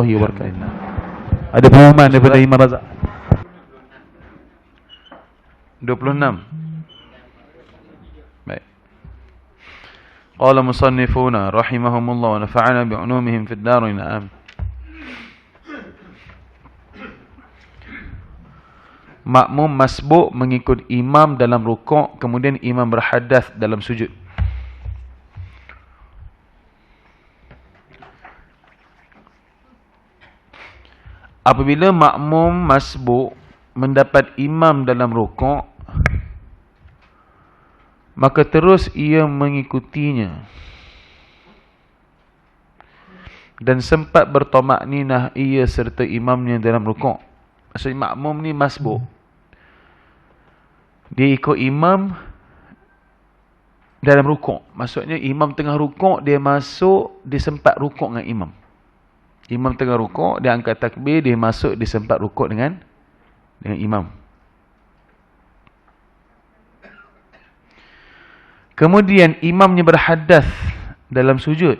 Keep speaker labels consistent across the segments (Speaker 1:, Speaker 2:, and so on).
Speaker 1: wabarakatuh. Ada pengumuman daripada Imam Razak. 26. Baik. Qala musannifuna rahimahumullah wa nafa'ana bi'ulumihim fid darin. Amin. Makmum masbuk mengikut imam dalam rukuk, kemudian imam berhadath dalam sujud. Apabila makmum masbuk mendapat imam dalam rukuk, maka terus ia mengikutinya dan sempat bertamakninah ia serta imamnya dalam rukuk. Maksudnya makmum ni masbuk, dia ikut imam dalam rukuk. Maksudnya imam tengah rukuk, dia masuk, dia sempat rukuk dengan imam. Imam tengah rukuk, dia angkat takbir, dia masuk, dia sempat rukuk dengan imam. Kemudian imamnya berhadath dalam sujud.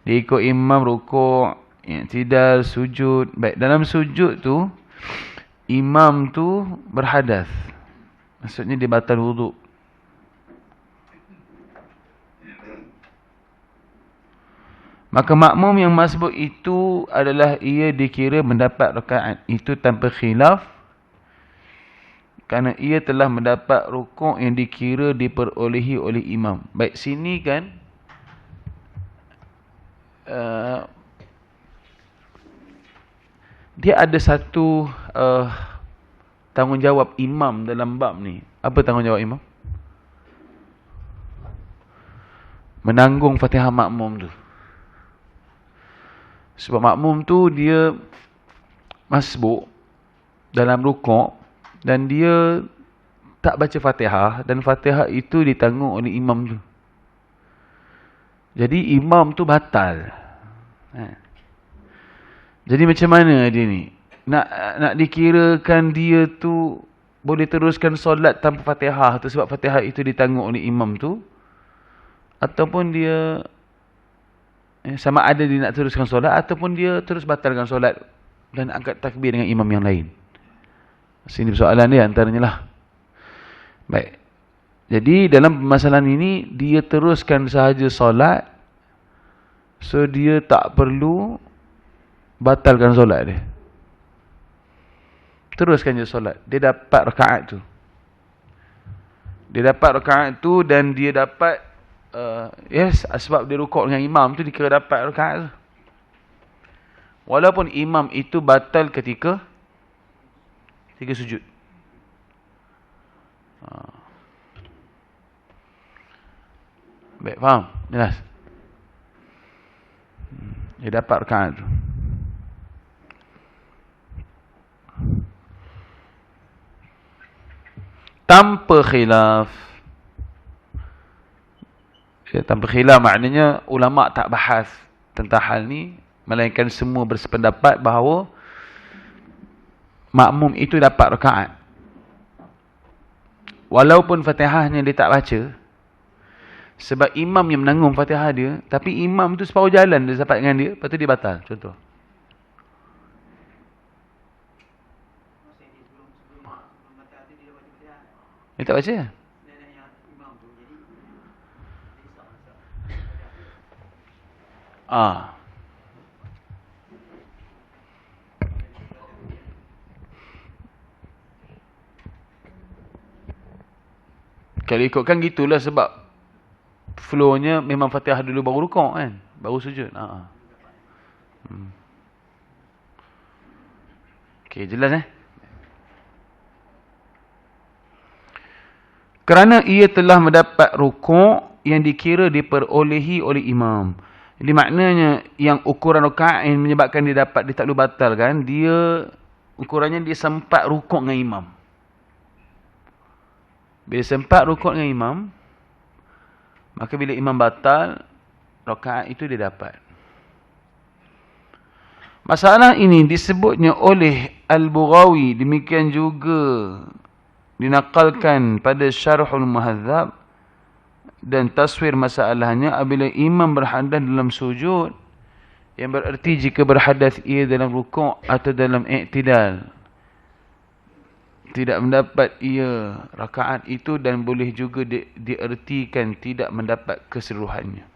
Speaker 1: Dia ikut imam rukuk, i'tidal, sujud. Baik, dalam sujud tu imam tu berhadath. Maksudnya dia batal wuduk. Maka makmum yang masbuk itu adalah ia dikira mendapat rakaat itu tanpa khilaf, kerana ia telah mendapat rukuk yang dikira diperolehi oleh imam. Baik, sini kan dia ada satu tanggungjawab imam dalam bab ni. Apa tanggungjawab imam? Menanggung Fatihah makmum tu. Sebab makmum tu dia masbuk dalam rukuk dan dia tak baca Fatihah, dan Fatihah itu ditanggung oleh imam tu. Jadi imam tu batal. Jadi macam mana dia ni? Nak dikirakan dia tu boleh teruskan solat tanpa Fatihah tu sebab Fatihah itu ditanggung oleh imam tu, ataupun dia sama ada dia nak teruskan solat ataupun dia terus batalkan solat dan angkat takbir dengan imam yang lain. Sini persoalan dia antaranya lah. Baik. Jadi dalam permasalahan ini dia teruskan sahaja solat, so dia tak perlu batalkan solat dia. Teruskan je solat. Dia dapat rakaat tu. Dia dapat rakaat tu dan dia dapat yes, sebab dia rukuk dengan imam tu dikira dapat rakaat tu. Walaupun imam itu batal ketika sujud. Baik, faham? Jelas? Dia dapat rakaat tu. Tanpa khilaf. Tanpa khilaf maknanya ulama' tak bahas tentang hal ni, melainkan semua bersependapat bahawa makmum itu dapat rakaat. Walaupun Fatihahnya dia tak baca, sebab imam yang menanggung Fatihah dia, tapi imam tu separuh jalan dia dapat dengan dia, lepas tu dia batal. Contoh. Dia tak baca? Kalau ikutkan gitulah, sebab flow-nya memang Fatihah dulu baru rukuk kan, baru sujud. Okey, jelas Kerana ia telah mendapat rukuk yang dikira diperolehi oleh imam. Jadi maknanya yang ukuran rakaat yang menyebabkan dia tak perlu batalkan, dia ukurannya dia sempat rukuk dengan imam. Bila sempat rukuk dengan imam, maka bila imam batal, rakaat itu dia dapat. Masalah ini disebutnya oleh Al-Bughawi, demikian juga dinakalkan pada Syarhul Muhadzab, dan taswir masalahnya apabila imam berhadath dalam sujud, Yang bererti jika berhadas ia dalam rukuk atau dalam i'tidal, tidak mendapat ia rakaat itu, dan boleh juga diertikan tidak mendapat keseluruhannya.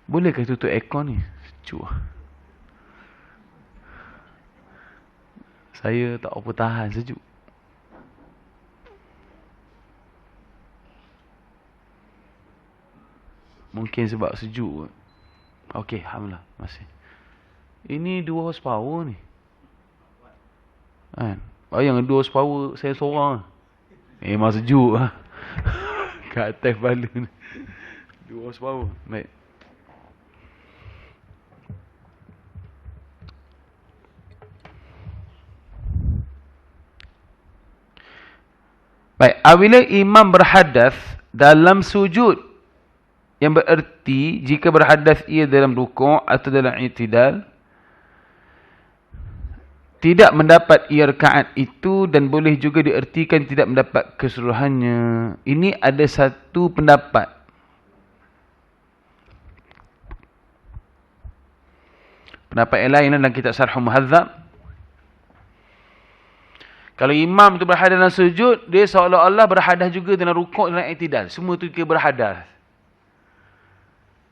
Speaker 1: Bolehkah tutup aircon ni? Sejuk. Saya tak apa tahan sejuk. Mungkin sebab sejuk. Okey, alhamdulillah, masih. Ini 2 horsepower ni. Kan? Bayang 2 horsepower saya seorang. Memang sejuk lah. Kat atas kepala ni. 2 horsepower. Baik. Baik, apabila imam berhadas dalam sujud, yang bererti jika berhadas ia dalam rukuk atau dalam i'tidal, tidak mendapat ia rakaat itu, dan boleh juga diertikan tidak mendapat keseluruhannya. Ini ada satu pendapat. Pendapat yang lain dalam kitab Syarh Muhadzab. Kalau imam tu berhadas dalam sujud, dia seolah-olah berhadas juga dalam rukuk dan i'tidal. Semua tu dia berhadas.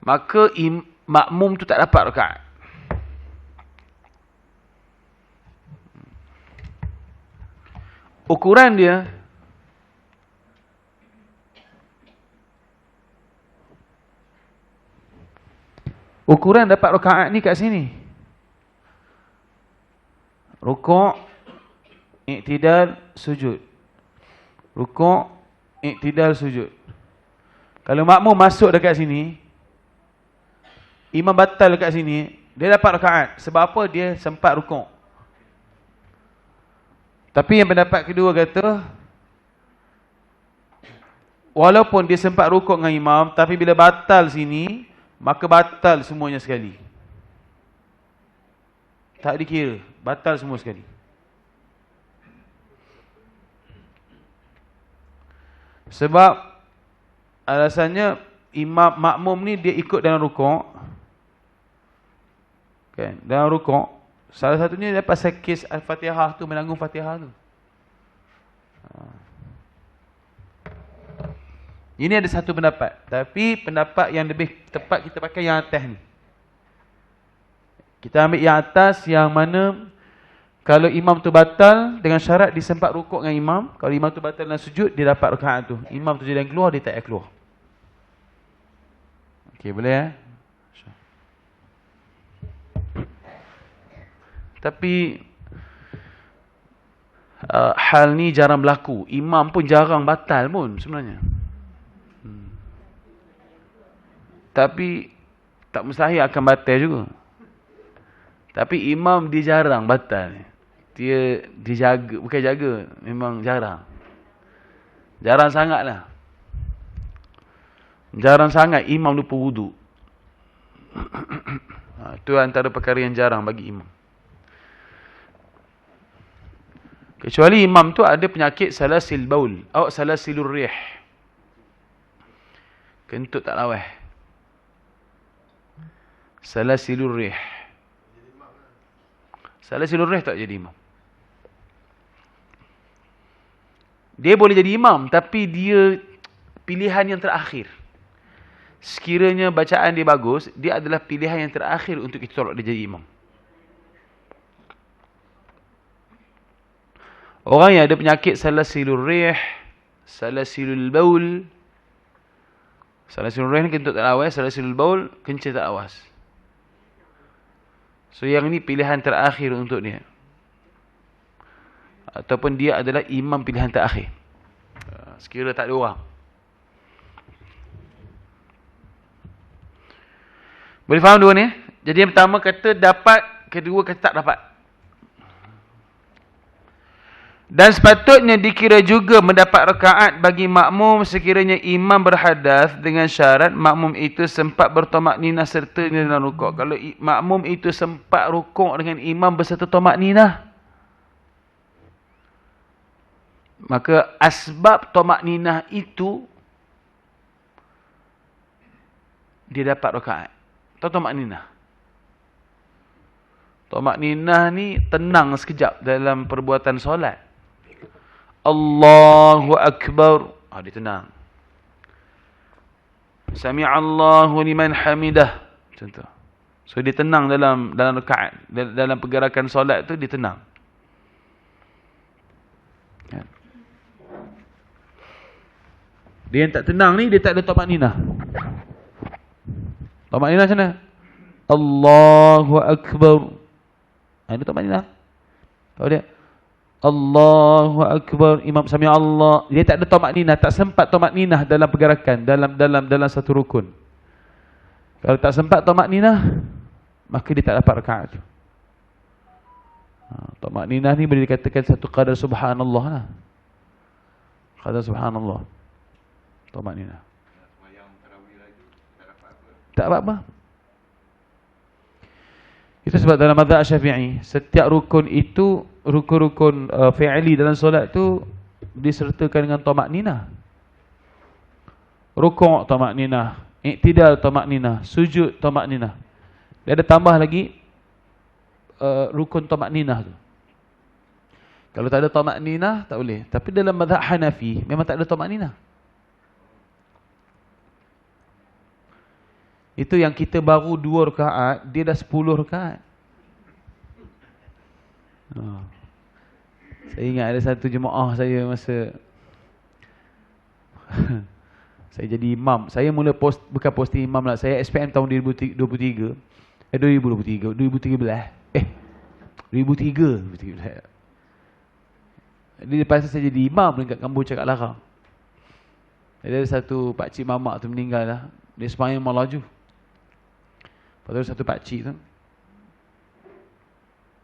Speaker 1: Maka makmum tu tak dapat rakaat. Ukuran dia, ukuran dapat rakaat ni kat sini. Rukuk, i'tidal, sujud. Rukuk, i'tidal, sujud. Kalau makmum masuk dekat sini, imam batal dekat sini, dia dapat rakaat. Sebab apa? Dia sempat rukuk. Tapi yang pendapat kedua kata, walaupun dia sempat rukuk dengan imam, tapi bila batal sini, maka batal semuanya sekali. Tak dikira, batal semua sekali. Sebab alasannya imam makmum ni dia ikut dalam rukuk. Kan, dalam rukuk, salah satunya dapat sekis Al-Fatihah tu, menanggung Fatihah tu. Ini ada satu pendapat. Tapi pendapat yang lebih tepat kita pakai yang atas ni. Kita ambil yang atas, yang mana kalau imam tu batal dengan syarat disempat rukuk dengan imam. Kalau imam tu batal dengan sujud, dia dapat rakaat tu. Imam tu jalan keluar, dia tak payah keluar. Okey, boleh Tapi hal ni jarang berlaku. Imam pun jarang batal pun sebenarnya. Tapi tak mustahil akan batal juga. Tapi imam dia jarang batal. Dia jaga, bukan jaga, memang jarang. Jarang sangatlah. Jarang sangat imam lupa wuduk. Itu antara perkara yang jarang bagi imam. Kecuali imam tu ada penyakit salasil baul atau salasilur rih. Kentut tak lawas. Salasilur rih. Salasilur rih tak jadi imam. Dia boleh jadi imam, tapi dia pilihan yang terakhir. Sekiranya bacaan dia bagus, dia adalah pilihan yang terakhir untuk kita tolak dia jadi imam. Orang yang ada penyakit salasilur rih, salasilul baul. Salasilur rih ni kentut tak lawas, salasilul baul kencing tak lawas. So yang ni pilihan terakhir untuk dia. Ataupun dia adalah imam pilihan terakhir. Sekira tak ada orang. Boleh faham dua ni? Jadi yang pertama kata dapat, kedua kata tak dapat. Dan sepatutnya dikira juga mendapat rakaat bagi makmum sekiranya imam berhadas dengan syarat makmum itu sempat bertomak ninah serta dalam rukuk. Kalau makmum itu sempat rukuk dengan imam berserta tomak ninah, maka asbab tomak ninah itu dia dapat rakaat. Tahu tamakninah? Tamakninah ni tenang sekejap dalam perbuatan solat. Allahu Akbar. Dia tenang. Sami'allahu liman hamidah. Contoh. So dia tenang dalam rakaat, dalam pergerakan solat tu dia tenang. Dia yang tak tenang ni, dia tak ada tamakninah. Tamakninah macam mana? Allahu Akbar. Dia tamakninah. Tahu dia? Allahu Akbar. Imam Sami Allah. Dia tak ada tamakninah, tak sempat tamakninah dalam pergerakan, dalam satu rukun. Kalau tak sempat tamakninah, maka dia tak dapat rakaat tu. Tamakninah ni boleh dikatakan satu qadar subhanallah lah. Qadar subhanallah. Tamakninah. Tak apa-apa. Itu sebab dalam mazhab Syafi'i, setiap rukun itu, rukun-rukun fi'li dalam solat tu disertakan dengan tamakninah. Rukuk tamakninah, i'tidal tamakninah, sujud tamakninah. Dia ada tambah lagi rukun tamakninah tu. Kalau tak ada tamakninah tak boleh. Tapi dalam mazhab Hanafi memang tak ada tamakninah. Itu yang kita baru 2 rakaat, dia dah 10 rakaat. Saya ingat ada satu jemaah saya masa saya jadi imam. Saya mula bukan posting imam lah. Saya SPM tahun 2013. 2013. 2003. Jadi lepas tu saya jadi imam dekat kampung Cakap Larang. Jadi ada satu pakcik mamak tu meninggal lah. Dia sembahyang malaju. Lepas tu satu pakcik tu,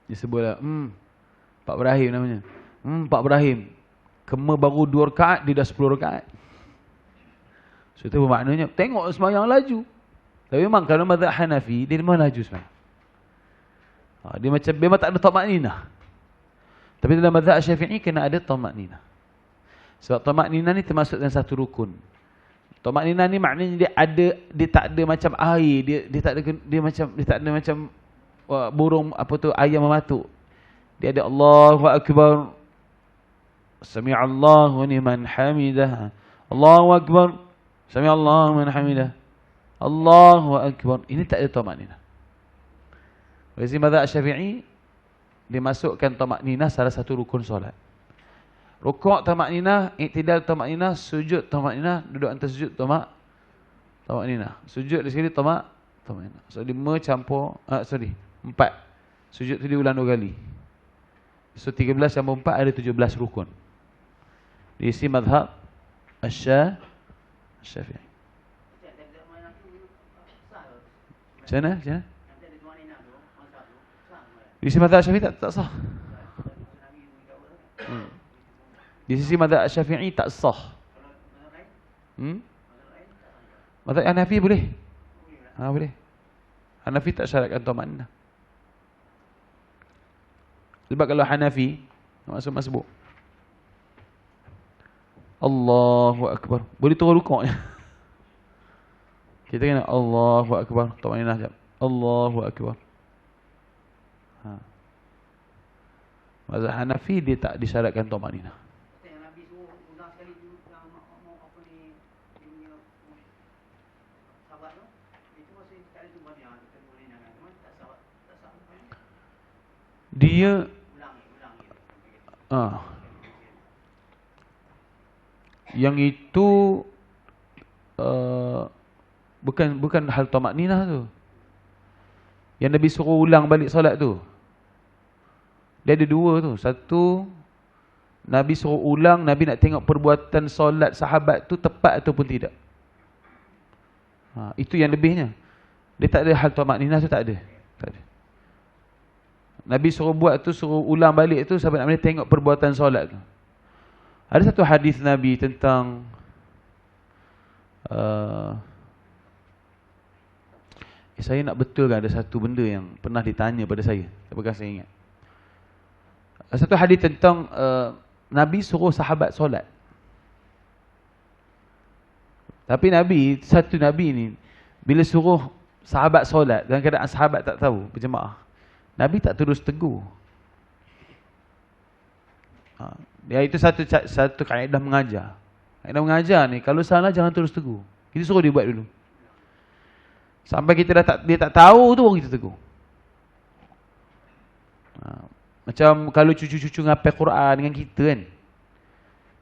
Speaker 1: dia sebut lah, Pak Ibrahim namanya. Pak Ibrahim, kema baru 2 rakaat, dia dah 10 rakaat. So itu bermaknanya, tengok sembahyang laju. Tapi memang kalau mazhab Hanafi, dia memang laju sembahyang. Dia macam, memang tak ada tamakninah. Tapi dalam mazhab Syafi'i, kena ada tamakninah. Sebab tamakninah ni termasuk dalam satu rukun. Tamakninah ni maknanya dia tak ada macam air, dia tak ada macam burung apa tu, ayam mematuk. Dia ada Allahu Akbar. Sami'allahu liman hamidah. Allahu Akbar. Sami'allahu liman hamidah. Allahu Akbar. Ini tak ada tamakninah. Oleh mazhab Syafi'i, dimasukkan tamakninah salah satu rukun solat. Rukuk tamakninah, i'tidal tamakninah, sujud tamakninah, duduk antara sujud tamakninah. Sujud di sini tamakninah. So 5 campur 4. Sujud tu diulang 2 kali. So 13 campur 4 ada 17 rukun. Di sini mazhab Syafi'i. Macam mana? Di sisi mazhab Syafi'i tak sah. Di sisi mazhab Syafi'i tak sah. Mazhab Hanafi boleh. Boleh. Hanafi tak syaratkan tamakninah. Sebab kalau Hanafi masuk masbuk, Allahu Akbar, boleh turun rukuk. Kita kena Allahu Akbar, tamakninah jap. Allahu Akbar. Mazhab Hanafi dia tak disyaratkan tamakninah. Dia yang itu bukan hal tamakninah tu. Yang Nabi suruh ulang balik solat tu, dia ada 2 tu. Satu, Nabi suruh ulang, Nabi nak tengok perbuatan solat sahabat tu tepat ataupun tidak. Itu yang lebihnya. Dia tak ada hal tamakninah tu, tak ada. Nabi suruh buat tu, suruh ulang balik tu, sahabat Nabi tengok perbuatan solat tu. Ada satu hadis Nabi tentang saya nak betulkan ada satu benda yang pernah ditanya pada saya. Apakah saya ingat? Satu hadis tentang Nabi suruh sahabat solat. Tapi satu Nabi ni bila suruh sahabat solat dalam keadaan sahabat tak tahu berjemaah, Nabi tak terus tegur. Dia itu satu kaedah mengajar. Kaedah mengajar ni, kalau salah jangan terus tegur. Kita suruh dia buat dulu. Sampai kita dia tak tahu tu baru kita tegur. Macam kalau cucu-cucu ngapal Quran dengan kita kan,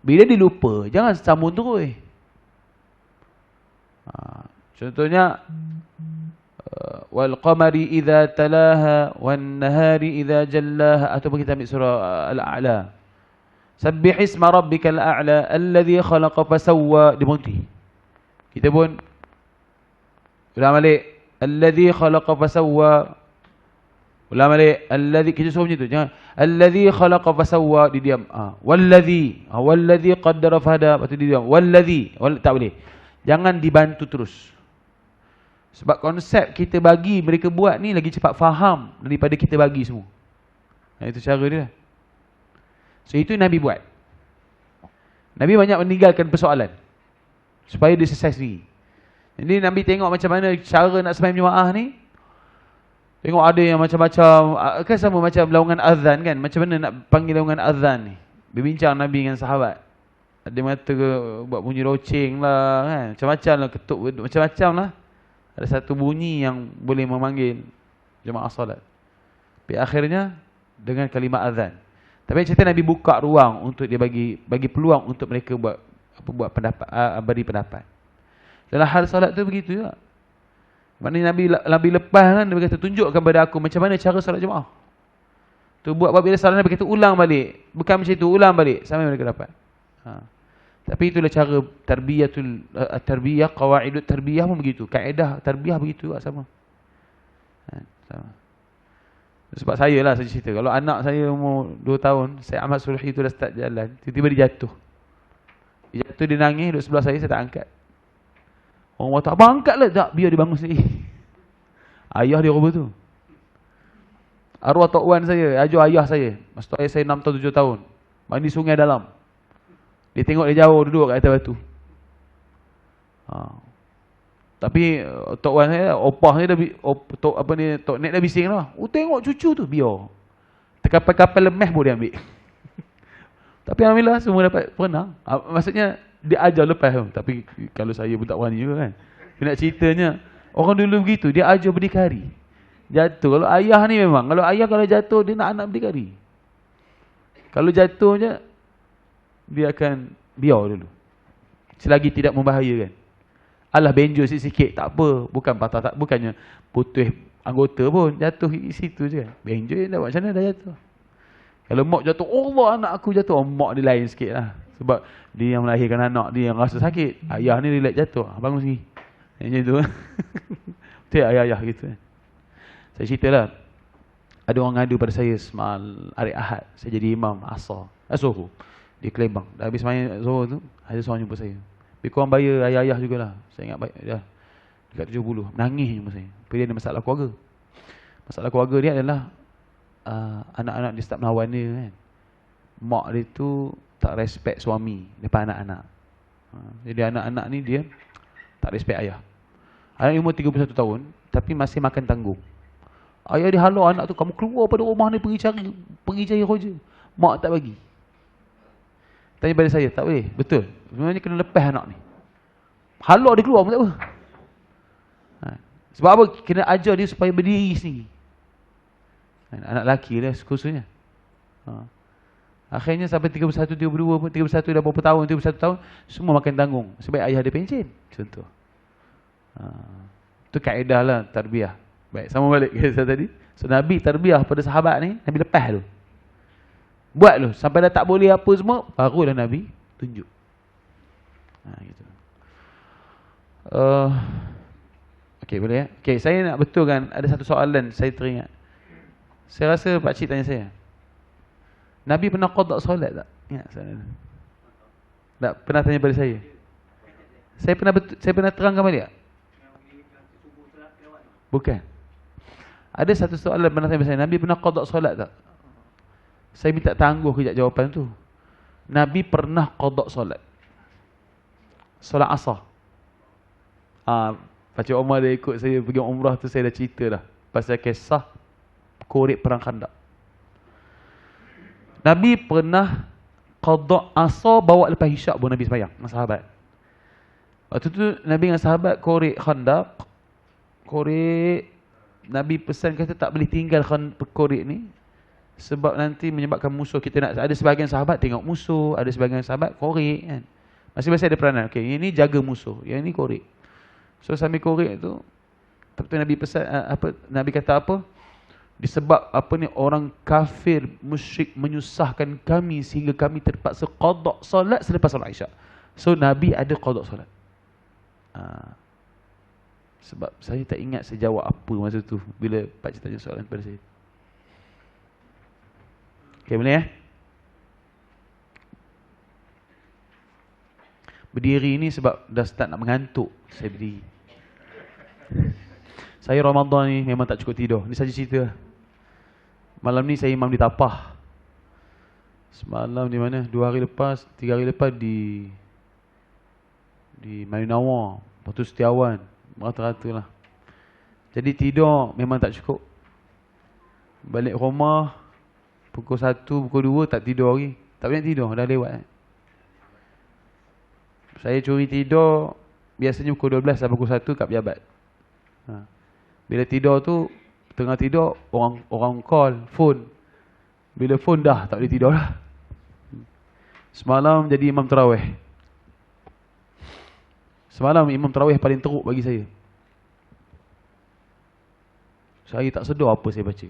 Speaker 1: bila dia lupa, jangan sambung terus. Contohnya, wal qamari idza talaha wan nahari idza jallaha, ataupun kita ambil surah Al-A'la. Sabbih isma rabbikal a'la alladhi khalaqa fasawwa, dia berhenti. Kita pun ulang balik, alladhi khalaqa fasawwa. Ulang balik, alladhi, kita suruh macam tu. Jangan alladhi khalaqa fasawwa, dia diam. Walladhi, walladhi qaddara fahada, lepas tu dia diam. Walladhi, tak boleh. Jangan dibantu terus. Sebab konsep kita bagi mereka buat ni lagi cepat faham daripada kita bagi semua. Itu cara dia. So itu Nabi buat. Nabi banyak meninggalkan persoalan supaya dia selesai sendiri. Jadi Nabi tengok macam mana cara nak sembahyang jemaah ni. Tengok ada yang macam-macam, kan sama macam laungan azan kan. Macam mana nak panggil laungan azan ni. Berbincang Nabi dengan sahabat. Ada yang kata buat bunyi loceng lah kan. Macam-macam lah, ketuk macam-macam lah. Ada satu bunyi yang boleh memanggil jemaah solat. Tapi akhirnya dengan kalimat azan. Tapi cerita Nabi buka ruang untuk dia bagi peluang untuk mereka buat pendapat, beri pendapat. Dalam hal solat tu begitu juga. Maknanya Nabi lepas kan, dia berkata, tunjukkan kepada aku macam mana cara solat jemaah. Tu buat bila solat Nabi kata ulang balik. Bukan macam itu, ulang balik sampai mereka dapat. Tapi itulah cara tarbiyah, qawaidut tarbiyah pun begitu. Kaedah tarbiyah begitu juga sama. Sama. Sebab saya lah saya cerita. Kalau anak saya umur 2 tahun, saya Ahmad Sulhi tu dah start jalan, tiba-tiba dia jatuh. Dia jatuh, dia nangis, duduk sebelah saya tak angkat. Orang kata, abang angkat lah. Tak, biar dia bangun sendiri. Ayah dia rubah tu. Arwah Tok Wan saya, ajar ayah saya. Masa tu ayah saya 6 tahun, 7 tahun. Mandi sungai dalam. Dia tengok dia jauh duduk kat atas batu. Tapi Tok Wan saya, opah saya dah Tok Nek dah bising lah. Oh, tengok cucu tu, biar. Terkapal-kapal lemah pun dia ambil. Tapi alhamdulillah semua dapat perenang. Maksudnya dia ajar lepas tu. Tapi kalau saya pun tak berani juga kan. Dia nak ceritanya, orang dulu begitu, dia ajar berdikari. Jatuh. Kalau ayah ni memang, kalau ayah kalau jatuh, dia nak anak berdikari. Kalau jatuhnya, dia akan biar dulu. Selagi tidak membahayakan. Alah benjol sikit-sikit, tak apa. Bukan patah, bukannya putus anggota pun. Jatuh di situ je. Benjol dah buat macam mana dah jatuh. Kalau mak jatuh, Allah anak aku jatuh. Mak dia lain sikit lah. Sebab dia yang melahirkan anak, dia yang rasa sakit. Ayah ni relax jatuh. Bangun sini. Macam tu. Betul ayah-ayah gitu. Saya ceritalah. Ada orang ngadu pada saya semalam hari Ahad. Saya jadi imam asar. Zuhur. Di Kelembang. Dah habis main Zuhur tu, ada seorang jumpa saya. Lebih kurang bayar ayah-ayah jugalah. Saya ingat baik dah. Dekat 70. Menangis jumpa saya. Tapi dia ada masalah keluarga. Masalah keluarga dia adalah anak-anak dia start melawan dia kan. Mak dia tu tak respect suami depan anak-anak. Jadi anak-anak ni dia tak respect ayah. Anak umur 31 tahun tapi masih makan tanggung. Ayah dia halau anak tu, kamu keluar pada rumah ni pergi cari kerja. Mak tak bagi. Tanya pada saya, tak boleh. Betul. Sebenarnya kena lepas anak ni. Halau dia keluar pun tak apa. Sebab apa? Kena ajar dia supaya berdiri sendiri. Anak lelaki dia khususnya. Akhirnya sampai 31, 32 pun, 31 dah berapa tahun, 31 tahun, semua makan tanggung. Sebab ayah dia pencen. Contoh. Itu kaedah lah tarbiyah. Baik, sama balik ke saya tadi. So Nabi tarbiyah pada sahabat ni, Nabi lepas tu. Buat tu. Sampai dah tak boleh apa semua, barulah Nabi tunjuk. Gitu. Okey, boleh ya? Okey, saya nak betulkan ada satu soalan saya teringat. Saya rasa pakcik tanya saya. Nabi pernah qada solat tak? Ingat saya. Tak pernah tanya pada saya. Saya pernah terangkan balik tak? Bukan. Ada satu soalan pernah tanya pada saya. Nabi pernah qada solat tak? Saya minta tangguh kejap jawapan tu. Nabi pernah qada solat. Solat asar. Pakcik Omar dia ikut saya pergi umrah tu, saya dah cerita dah pasal kisah korek perang Khandaq. Nabi pernah qada asar bawa lepas isyak pun Nabi sembahyang dengan sahabat. Waktu tu Nabi dengan sahabat korek Khandaq. Korek, Nabi pesan kata tak boleh tinggal korek ni sebab nanti menyebabkan musuh kita nak. Ada sebahagian sahabat tengok musuh, ada sebahagian sahabat korek kan. Masing-masing ada peranan. Okey, yang ni jaga musuh, yang ni korek. So sambil korek tu, tapi Nabi pesan Nabi kata apa? Disebab apa ni, orang kafir musyrik menyusahkan kami sehingga kami terpaksa qada solat selepas solat Isyak. So Nabi ada qada solat. Sebab saya tak ingat saya jawab apa masa tu bila pakcik tanya soalan pada saya. Okey, boleh Berdiri ni sebab dah start nak mengantuk, saya berdiri. Saya Ramadan ni memang tak cukup tidur. Ni saja cerita. Malam ni saya imam di Tapah. Semalam di mana? 2 hari lepas, 3 hari lepas di Marinawar, lepas tu Setiawan, rata-rata lah. Jadi tidur memang tak cukup. Balik rumah pukul 1, pukul 2 tak tidur lagi. Tak boleh tidur, dah lewat. Saya curi tidur biasanya pukul 12 sampai pukul 1 kat pejabat. Bila tidur tu, tengah tidur orang call, phone. Bila phone dah tak boleh tidur lah. Semalam jadi imam tarawih. Semalam imam tarawih paling teruk bagi saya. Saya tak sedar apa saya baca.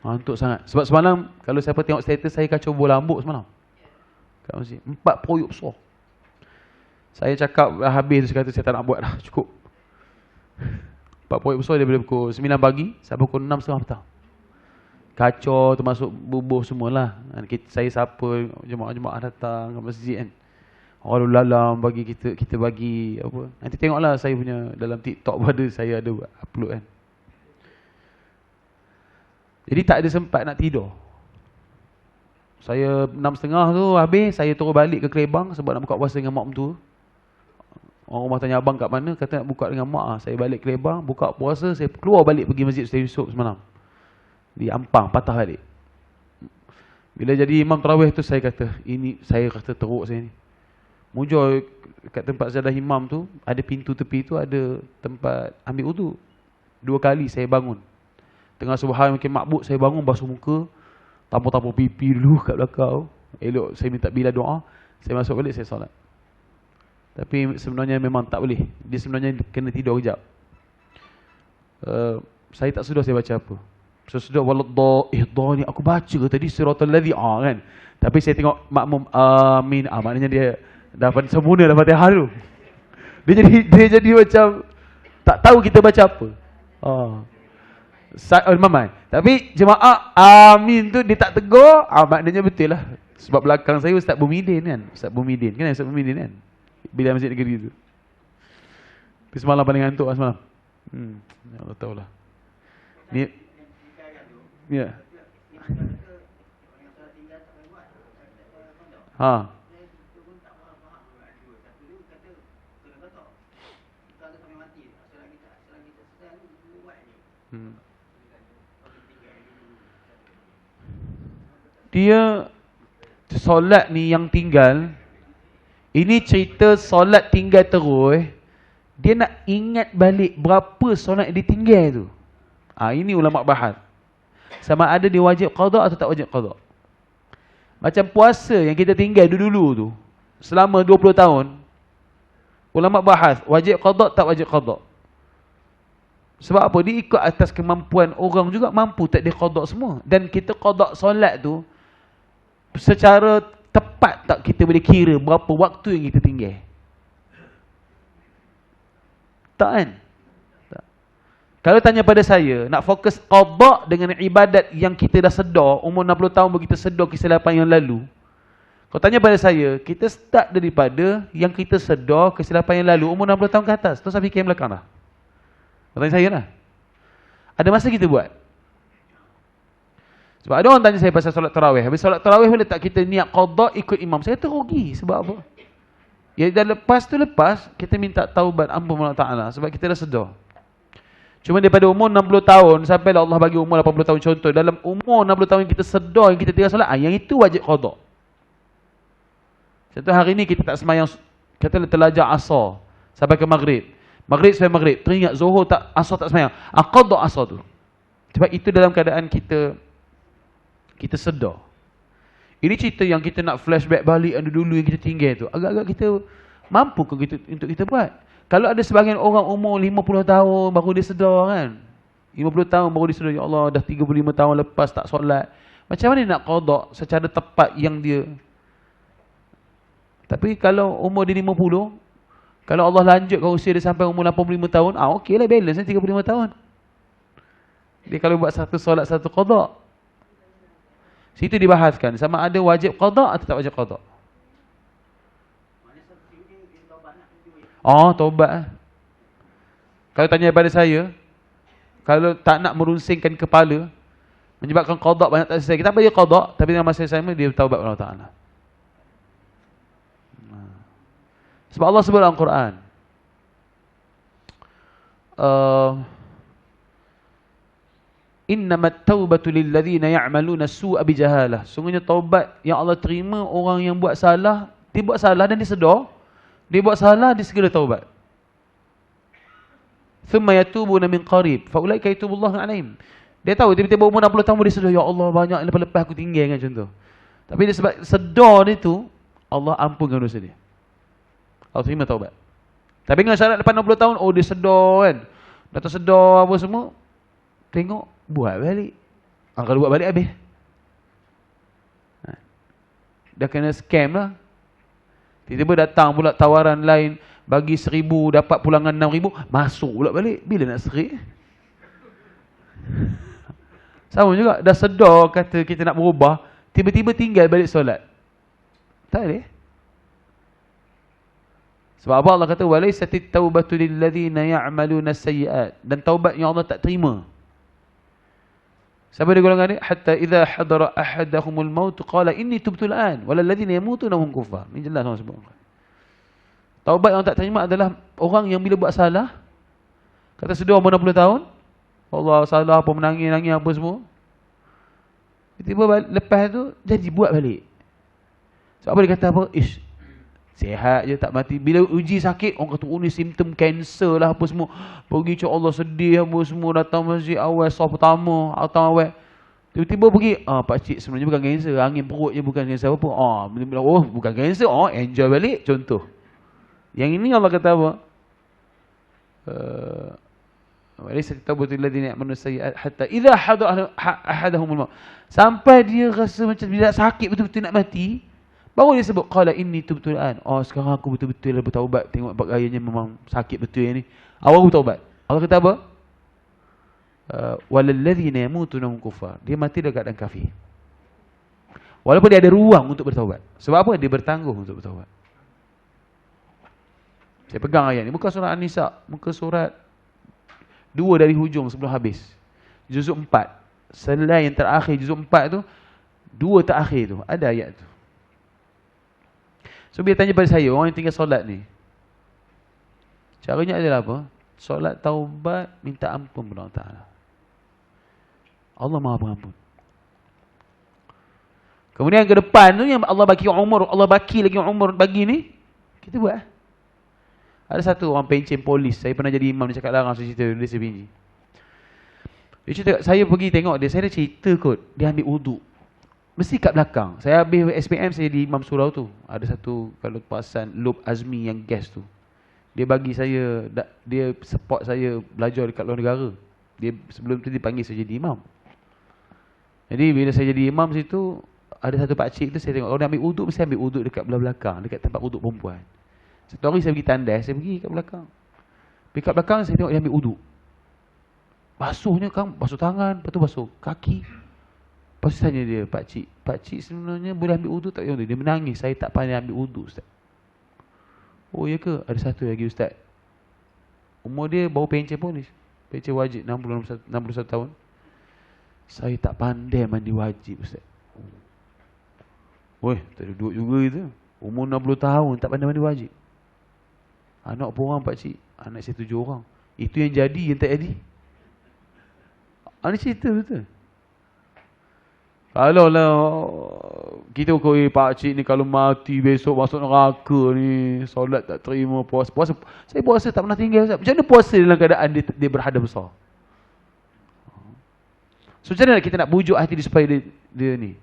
Speaker 1: Ngantuk sangat. Sebab semalam kalau siapa tengok status saya kacau bola ambuk semalam kat masjid. 4 proyek besar. Saya cakap habis, dia kata saya tak nak buat dah, cukup. 4 proyek besar daripada pukul 9 pagi sampai pukul 6.30 petang. Kacau, termasuk bubuh semualah. Saya siapa, jemaah-jemaah datang ke masjid kan. Orang lalam bagi kita bagi apa. Nanti tengoklah saya punya dalam TikTok pada saya ada upload kan. Jadi tak ada sempat nak tidur. Saya 6.30 tu habis, saya turun balik ke Kelebang sebab nak buka puasa dengan mak mentua. Orang rumah tanya abang kat mana, kata nak buka dengan mak. Saya balik Kelebang, buka puasa, saya keluar balik pergi Masjid Ustaz Yusof semalam. Di Ampang, patah balik. Bila jadi imam tarawih tu saya kata teruk saya ni. Mujur kat tempat Zadah Imam tu, ada pintu tepi tu ada tempat ambil wudu. 2 kali saya bangun. Tengah subhan makin makbuk, saya bangun basuh muka, tampur-tampur pipi dulu kat belakang. Elok saya minta bila doa, saya masuk balik, saya solat. Tapi sebenarnya memang tak boleh. Dia sebenarnya kena tidur kejap. Saya tak sedar saya baca apa. Saya sedar waladhdallin, aku baca tadi siratal ladzi kan. Tapi saya tengok makmum amin. Maknanya dia dah sempurna dah Fatihah tu. Dia jadi macam tak tahu kita baca apa. Mamai. Tapi jemaah amin tu dia tak tegur, maknanya betul lah. Sebab belakang saya Ustaz Bumidin kan. Ustaz Bumidin kan. Bila masjid negeri tu. Tapi semalam paling ngantuk lah semalam. Allah tahulah. Ni ya. Dia solat ni yang tinggal. Ini cerita solat tinggal terus. Dia nak ingat balik berapa solat dia tinggal tu. Ini ulama bahas. Sama ada dia wajib qada atau tak wajib qada. Macam puasa yang kita tinggal dulu-dulu tu, selama 20 tahun. Ulama bahas wajib qada tak wajib qada. Sebab apa? Dia ikut atas kemampuan orang juga, mampu tak dia qada semua. Dan kita qada solat tu secara tepat tak kita boleh kira berapa waktu yang kita tinggal? Tak kan? Tak. Kalau tanya pada saya, nak fokus qada dengan ibadat yang kita dah sedar, umur 60 tahun begitu sedar kesilapan yang lalu. Kalau tanya pada saya, kita start daripada yang kita sedar kesilapan yang lalu, umur 60 tahun ke atas. Terus saya fikir yang belakang lah. Kalau tanya saya lah. Ada masa kita buat. Sebab ada orang tanya saya pasal solat tarawih. Habis solat tarawih boleh tak kita niat qada ikut imam? Saya terugi. Sebab apa? Ya dah lepas tu lepas, kita minta taubat ampun Allah Ta'ala sebab kita dah sedar. Cuma daripada umur 60 tahun sampai Allah bagi umur 80 tahun contoh. Dalam umur 60 tahun kita sedar yang kita tinggal solat, yang itu wajib qada. Contoh hari ni kita tak semayang, kata terlajar asar sampai ke maghrib. Maghrib sampai maghrib, teringat zuhur tak, asar tak semayang. Qada asar tu. Sebab itu dalam keadaan kita sedar. Ini cerita yang kita nak flashback balik dulu yang kita tinggal tu. Agak-agak kita mampu ke kita, untuk kita buat. Kalau ada sebahagian orang umur 50 tahun baru dia sedar kan. 50 tahun baru dia sedar, ya Allah dah 35 tahun lepas tak solat. Macam mana nak qada secara tepat yang dia. Tapi kalau umur dia 50, kalau Allah lanjutkan usia dia sampai umur 85 tahun, okey lah, balance 35 tahun. Dia kalau buat satu solat satu qada. Situ dibahaskan sama ada wajib qada atau tak wajib qada. Taubat. Kalau tanya daripada saya, kalau tak nak merunsingkan kepala, menyebabkan qada banyak tak selesai, kita apa dia qada, tapi dengan masa yang sama dia taubat kepada Allah Ta'ala. Sebab Allah sebut dalam Quran, innamat taubatu lilladzina ya'maluna su'a bijahalah. Sungguhnya taubat yang Allah terima orang yang buat salah, dia buat salah dan dia sedar, dia buat salah, dia segera taubat. Thumma yatubuna min qarib fa ulaika yatubullahu 'alaihim. Dia tahu tiba-tiba umur 60 tahun dia sedar, ya Allah banyak lepas-lepas aku tinggal kan contoh. Tapi dia sebab sedar dia tu, Allah ampunkan dosa dia. Allah terima taubat. Tapi dengan syarat lepas 60 tahun, dia sedar kan. Dah tersedar apa semua, tengok buat balik. Kalau buat balik habis. Dah kena scam lah. Tiba-tiba datang pula tawaran lain, bagi 1,000 dapat pulangan 6,000, masuk pula balik. Bila nak serik? Sama juga, dah sedar kata kita nak berubah, tiba-tiba tinggal balik solat. Tak boleh. Sebab apa Allah kata walaisatit taubatu lilladzina ya'maluna sayyi'at, dan taubat yang Allah tak terima. Sampai dia golongan ni, hatta idza hadara ahadahumul maut qala inni tubtu al'an walal ladzina yamutuna hum kuffar. Ini jelas Allah sebut. Taubat yang tak terima adalah orang yang bila buat salah, kata sudah umur 60 tahun, Allah salah apa, menangis-nangis apa semua, tiba-tiba lepas tu jadi buat balik. Sebab apa dia kata apa? Sihat je tak mati. Bila uji sakit, orang kata ni simptom kanser lah apa semua. Pergi cakap Allah sedih apa semua, datang masjid awal sah pertama atau awal. Tiba-tiba pergi, pakcik sebenarnya bukan kanser, angin perut je, bukan kanser apa. Bukan kanser, enjoy balik contoh. Yang ini Allah kata apa? Walaysa taubatul ladzina ya'maluna sayyi'at hatta idza hadara ahadahumul maut. Sampai dia rasa macam bila sakit betul-betul nak mati, baru dia sebut qala inni tubtu al'an. Sekarang aku betul-betul dah bertaubat. Tengok gayanya memang sakit betul yang ni. Awal bertaubat. Allah kata apa? Walal ladzina yamutuna hum kuffar. Dia mati dalam keadaan kafir. Walaupun dia ada ruang untuk bertaubat. Sebab apa? Dia bertangguh untuk bertaubat. Saya pegang ayat ni. Muka surat An-Nisa. Muka surat 2 dari hujung sebelum habis. Juzuk 4. Selain yang terakhir juzuk 4 tu, 2 terakhir tu. Ada ayat tu. So bila tanya pada saya, orang yang tinggal solat ni, caranya adalah apa? Solat taubat, minta ampun kepada Allah Ta'ala. Allah Maha Pengampun. Kemudian ke depan tu yang Allah bagi umur, Allah bagi lagi umur bagi ni, kita buat. Ada satu orang pencen polis, saya pernah jadi imam, dia cakap larang saya cerita, dia saya pinji. Dia cerita, saya pergi tengok dia, saya ada cerita kot, dia ambil wuduk. Mesti kat belakang. Saya habis SPM, saya di imam surau tu. Ada satu, kalau perasan, Lub Azmi yang gas tu. Dia bagi saya, dia support saya belajar dekat luar negara. Dia sebelum tu dia panggil saya jadi imam. Jadi bila saya jadi imam situ, ada satu pakcik tu, saya tengok, kalau dia ambil wuduk, mesti ambil wuduk dekat belah belakang, dekat tempat wuduk perempuan. Satu hari saya pergi tandas, saya pergi kat belakang. Pergi kat belakang, saya tengok dia ambil wuduk. Basuhnya kan, basuh tangan, lepas tu basuh kaki. Lepas tu tanya dia, pakcik sebenarnya boleh ambil wuduk tak? Dia menangis, saya tak pandai ambil wuduk, Ustaz. Oh ya ke? Ada satu lagi, Ustaz. Umur dia baru pencen polis. Pencen wajib, 61 tahun. Saya tak pandai mandi wajib, Ustaz. Weh, tak ada duit juga itu. Umur 60 tahun, tak pandai mandi wajib. Anak berapa orang pakcik? Anak saya 7 orang. Itu yang jadi, yang tak jadi. Ini cerita betul. Kalau lah kita kau pakcik ni kalau mati besok masuk neraka ni, solat tak terima, puasa. Saya puasa tak pernah tinggal. Macam mana puasa dalam keadaan dia berhada besar? So macam mana kita nak bujuk hati dia supaya dia ni?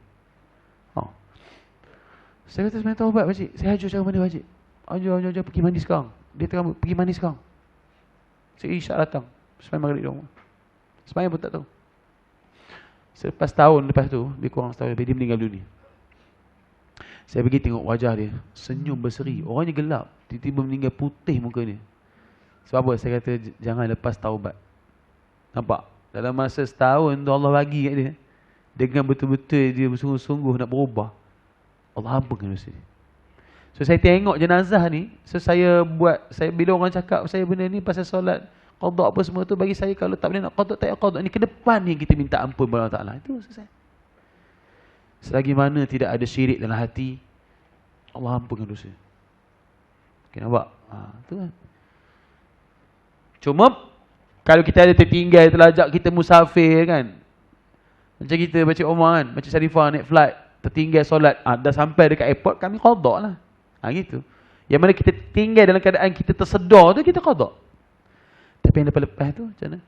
Speaker 1: Saya kata sebenarnya taubat pakcik. Saya ajar cara mandi pakcik. Ajar pergi mandi sekarang. Dia tengah pergi mandi sekarang. Saya isyak datang. Sembahyang maghrib di rumah. Sembahyang pun tak tahu. Selepas tahun lepas tu, dia kurang setahun lebih, dia meninggal dunia. Saya pergi tengok wajah dia, senyum berseri. Orangnya gelap, tiba-tiba meninggal putih muka dia. Sebab apa? Saya kata jangan lepas taubat. Nampak? Dalam masa setahun tu Allah bagi kat dia, dengan betul-betul dia bersungguh-sungguh nak berubah, Allah ampunkan dosa dia. So saya tengok jenazah ni, so saya bila orang cakap saya benda ni pasal solat qada apa semua tu, bagi saya kalau tak boleh nak qada, tak payah qada. Ni ke depan ni kita minta ampun kepada Allah Taala. Itu selesai. Selagi mana tidak ada syirik dalam hati, Allah ampunkan dosa. Okay, nampak? Tu kan. Cuma kalau kita ada tertinggal, terlajak, kita musafir kan. Macam kita baca Umar kan, macam Syarifah naik flight, tertinggal solat, dah sampai dekat airport, kami qada lah. Gitu. Yang mana kita tinggal dalam keadaan kita tersedar tu, kita qada. Tapi yang lepas-lepas tu macam mana?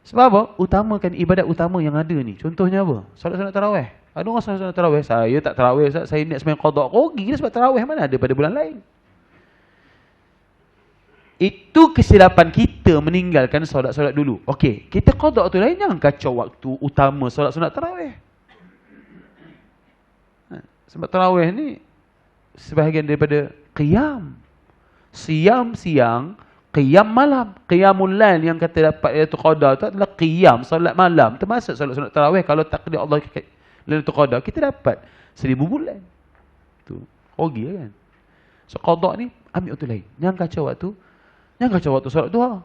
Speaker 1: Sebab apa? Utamakan ibadat utama yang ada ni. Contohnya apa? Solat tarawih. Ada orang solat tarawih. Saya tak tarawih, saya niat sembahyang qada. Rugi lah sebab tarawih mana ada pada bulan lain. Itu kesilapan kita meninggalkan solat-solat dulu. Okey, kita qada tu lain, jangan kacau waktu utama solat-solat tarawih. Sebab tarawih ni sebahagian daripada qiyam. Siam siang, qiyam malam. Qiyamul lail yang kata dapat Lailatul Qadar tu adalah qiyam, solat malam. Termasuk solat-solat tarawih. Kalau takdir Allah Lailatul Qadar, kita dapat 1000 bulan. Tu, rugi kan. So qada ni ambil waktu lain. Jangan kacau waktu. Jangan kacau waktu solat duha.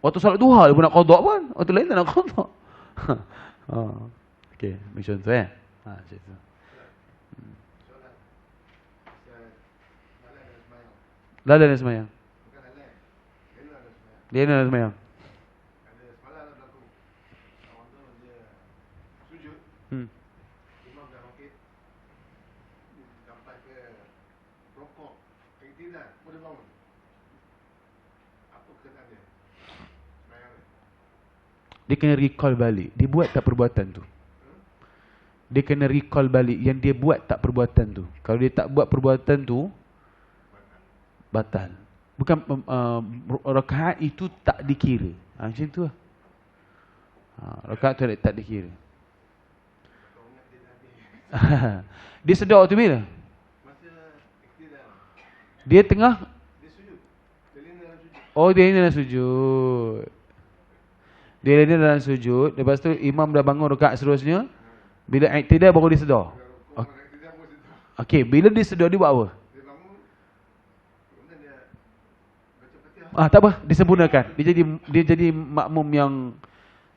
Speaker 1: Waktu solat duha dia pun nak qada pun. Waktu lain tak nak qada. Okey, macam tu eh. Macam tu. Lalai dan semayang. Dia nak semayang.
Speaker 2: Ada semalam lah berlaku. Orang tu dia sujud. Imam dah bangkit. Sampai ke rokok. Keintinan. Boleh bangun. Apa kesan dia? Semayang dia.
Speaker 1: Dia kena recall balik. Dia buat tak perbuatan tu? Dia kena recall balik yang dia buat tak perbuatan tu. Kalau dia tak buat perbuatan tu, batal. Bukan rakaat itu tak dikira. Macam tu lah. Rakaat tu tak dikira. Dia sedar waktu bila?
Speaker 2: Masa iktidal.
Speaker 1: Dia tengah?
Speaker 2: Dia sujud. Dia dalam sujud.
Speaker 1: Oh, dia dalam sujud. Dia dalam sujud. Lepas tu imam dah bangun rakaat seterusnya. Bila iktidal baru dia sedar. Okey, bila dia sedar dia buat apa? Tak apa, disempurnakan. Dia jadi makmum yang,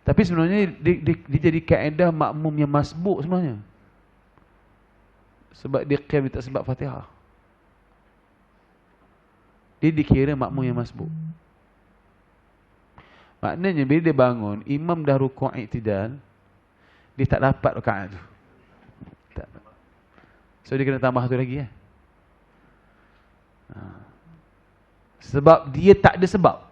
Speaker 1: tapi sebenarnya dia jadi kaedah makmum yang masbuk sebenarnya. Sebab dia qiyam tak sebab Fatihah. Dia dikira makmum yang masbuk. Maknanya bila dia bangun, imam dah rukuk iktidal, dia tak dapat rakaat tu. Tak. So dia kena tambah tu lagi . Sebab dia tak ada sebab.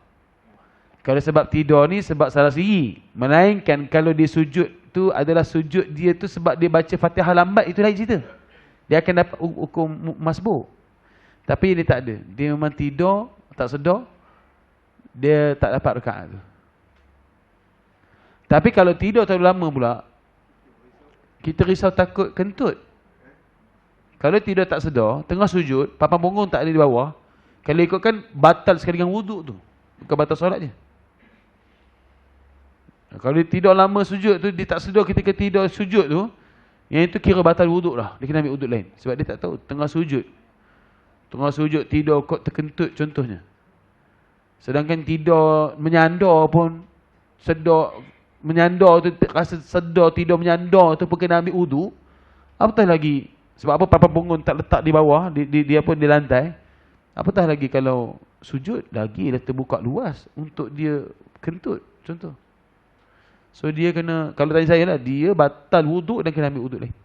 Speaker 1: Kalau sebab tidur ni sebab salah sendiri. Melainkan kalau dia sujud tu adalah sujud dia tu sebab dia baca Fatihah lambat, itu lain cerita. Dia akan dapat hukum masbuk. Tapi dia tak ada. Dia memang tidur, tak sedar, dia tak dapat rakaat tu. Tapi kalau tidur terlalu lama pula, kita risau takut kentut. Kalau tidur tak sedar, tengah sujud, papan punggung tak ada di bawah, kalau ikutkan batal sekali dengan wuduk tu. Bukan batal solat je. Kalau dia tidur lama sujud tu, dia tak sedar ketika tidur sujud tu, yang itu kira batal wuduk lah. Dia kena ambil wuduk lain. Sebab dia tak tahu, tengah sujud. Tengah sujud, tidur kot terkentut contohnya. Sedangkan tidur menyandar pun, sedar, menyandar tu, rasa sedar tidur menyandar tu pun kena ambil wuduk. Apatah lagi, sebab apa papan punggung tak letak di bawah, di lantai. Apatah lagi kalau sujud, lagi dah terbuka luas untuk dia kentut, contoh. So dia kena, kalau tanya saya lah, dia batal wuduk dan kena ambil wuduk lain.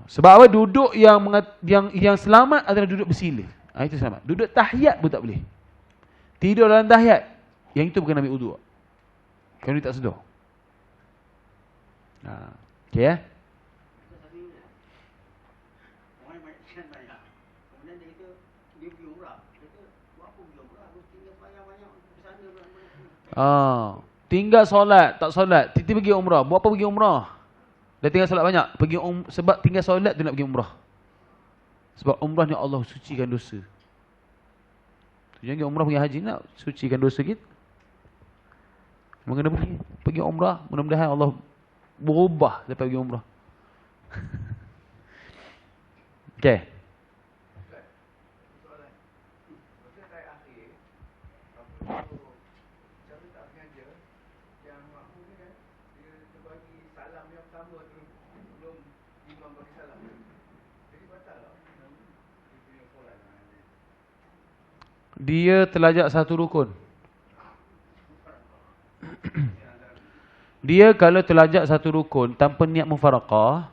Speaker 1: Sebab apa? Duduk yang selamat adalah duduk bersila. Itu selamat. Duduk tahiyat pun tak boleh. Tidur dalam tahiyat, yang itu bukan ambil wuduk. Kalau dia tak sedar. Okey ya? Tinggal solat, tak solat, tiba-tiba pergi umrah. Buat apa pergi umrah? Dah tinggal solat banyak. Sebab tinggal solat tu nak pergi umrah. Sebab umrah ni Allah sucikan dosa. Tujuan pergi umrah, pergi haji nak sucikan dosa kita. Memang kena pergi umrah. Mudah-mudahan Allah berubah lepas pergi umrah. Okey. Dia terlajak satu rukun. Dia kalau terlajak satu rukun tanpa niat mufaraqah,